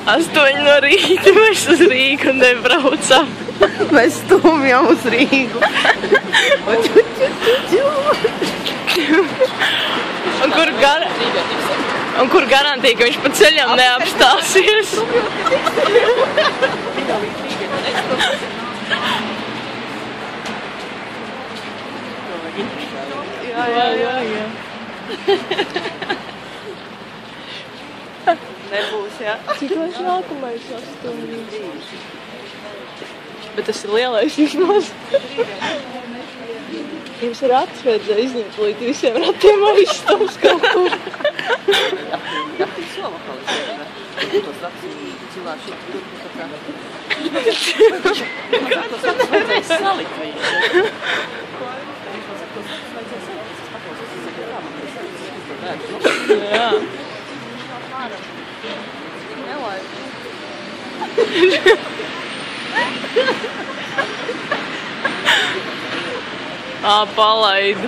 8 no rīta mēs uz Rīgu nebraucam. Mēs stūmjam uz Rīgu. Un kur garantija, ka viņš pa ceļam neapstāsies? Jā. Nebūs, jā. Cik mēs nākamais 8? Bet tas ir lielais vismaz. Jums ir acis vajadzēja izņemt līdz visiem ratiem aizstums kaut kur. Tos ratus cilvēki tur tā kā... Tos ratus vajadzēja salikt viņu. Jā. Palaid.